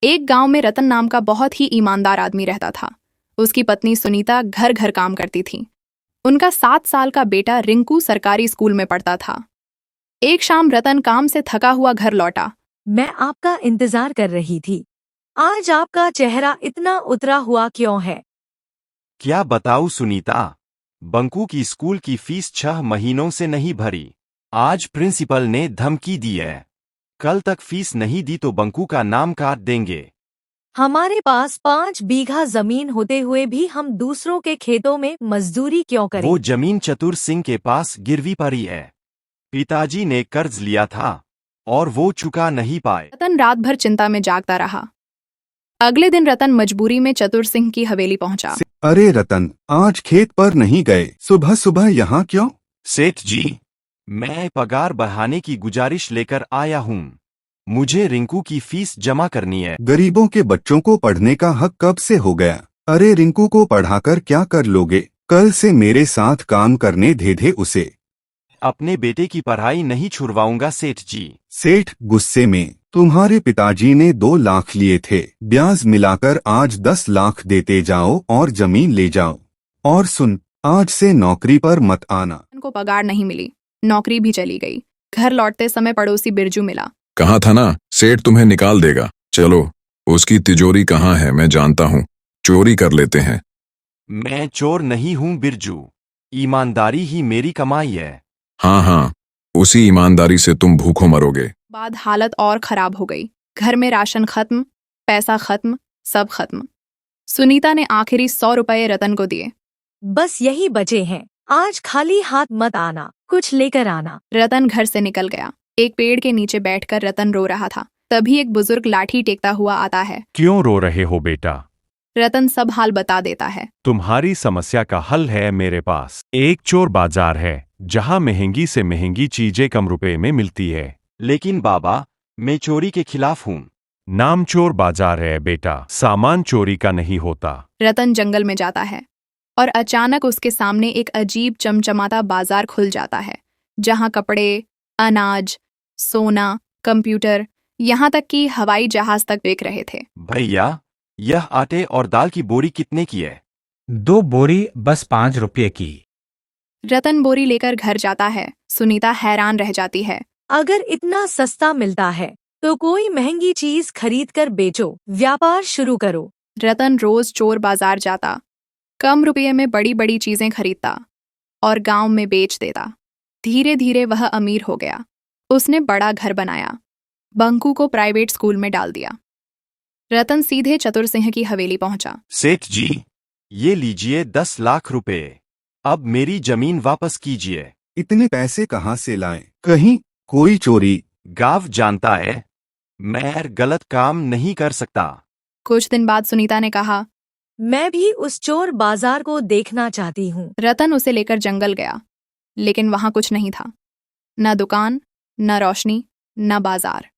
एक गांव में रतन नाम का बहुत ही ईमानदार आदमी रहता था। उसकी पत्नी सुनीता घर घर काम करती थी। उनका 7 साल का बेटा रिंकू सरकारी स्कूल में पढ़ता था। एक शाम रतन काम से थका हुआ घर लौटा। मैं आपका इंतजार कर रही थी। आज आपका चेहरा इतना उतरा हुआ क्यों है? क्या बताऊं सुनीता, बंकू की स्कूल की फीस 6 महीनों से नहीं भरी। आज प्रिंसिपल ने धमकी दी है, कल तक फीस नहीं दी तो बंकू का नाम काट देंगे। हमारे पास 5 बीघा जमीन होते हुए भी हम दूसरों के खेतों में मजदूरी क्यों करें? वो जमीन चतुर सिंह के पास गिरवी पड़ी है। पिताजी ने कर्ज लिया था और वो चुका नहीं पाए। रतन रात भर चिंता में जागता रहा। अगले दिन रतन मजबूरी में चतुर सिंह की हवेली पहुंचा। अरे रतन, आज खेत पर नहीं गए? सुबह सुबह यहाँ क्यों? सेठ जी, मैं पगार बढ़ाने की गुजारिश लेकर आया हूँ। मुझे रिंकू की फीस जमा करनी है। गरीबों के बच्चों को पढ़ने का हक कब से हो गया? अरे रिंकू को पढ़ाकर क्या कर लोगे? कल से मेरे साथ काम करने दे उसे। अपने बेटे की पढ़ाई नहीं छुड़वाऊंगा सेठ जी। सेठ गुस्से में, तुम्हारे पिताजी ने 2 लाख लिए थे, ब्याज मिलाकर आज 10 लाख देते जाओ और जमीन ले जाओ। और सुन, आज से नौकरी पर मत आना। रतन को पगार नहीं मिली, नौकरी भी चली गई। घर लौटते समय पड़ोसी बिरजू मिला। कहा था ना, सेठ तुम्हें निकाल देगा। चलो, उसकी तिजोरी कहाँ है मैं जानता हूँ, चोरी कर लेते हैं। मैं चोर नहीं हूँ बिरजू, ईमानदारी ही मेरी कमाई है। हाँ, उसी ईमानदारी से तुम भूखों मरोगे। बाद हालत और खराब हो गई। घर में राशन खत्म, पैसा खत्म, सब खत्म। सुनीता ने आखिरी 100 रुपये रतन को दिए। बस यही बचे हैं, आज खाली हाथ मत आना, कुछ लेकर आना। रतन घर से निकल गया। एक पेड़ के नीचे बैठकर रतन रो रहा था। तभी एक बुजुर्ग लाठी टेकता हुआ आता है। क्यों रो रहे हो बेटा? रतन सब हाल बता देता है। तुम्हारी समस्या का हल है मेरे पास। एक चोर बाजार है जहां महंगी से महंगी चीजें कम रुपए में मिलती है। लेकिन बाबा, मैं चोरी के खिलाफ हूँ। नाम चोर बाजार है बेटा, सामान चोरी का नहीं होता। रतन जंगल में जाता है और अचानक उसके सामने एक अजीब चमचमाता बाजार खुल जाता है, जहां कपड़े, अनाज, सोना, कंप्यूटर, यहाँ तक कि हवाई जहाज तक बिक रहे थे। भैया, यह आटे और दाल की बोरी कितने की है? 2 बोरी बस 5 रुपये की। रतन बोरी लेकर घर जाता है। सुनीता हैरान रह जाती है। अगर इतना सस्ता मिलता है तो कोई महंगी चीज खरीद कर बेचो, व्यापार शुरू करो। रतन रोज चोर बाजार जाता, कम रुपये में बड़ी बड़ी चीजें खरीदता और गांव में बेच देता। धीरे धीरे वह अमीर हो गया। उसने बड़ा घर बनाया, बंकू को प्राइवेट स्कूल में डाल दिया। रतन सीधे चतुर सिंह की हवेली पहुंचा। सेठ जी, ये लीजिए 10 लाख रुपए। अब मेरी जमीन वापस कीजिए। इतने पैसे कहाँ से लाए? कहीं कोई चोरी? गांव जानता है, मैं गलत काम नहीं कर सकता। कुछ दिन बाद सुनीता ने कहा, मैं भी उस चोर बाजार को देखना चाहती हूँ। रतन उसे लेकर जंगल गया, लेकिन वहां कुछ नहीं था। न दुकान, न रोशनी, न बाजार।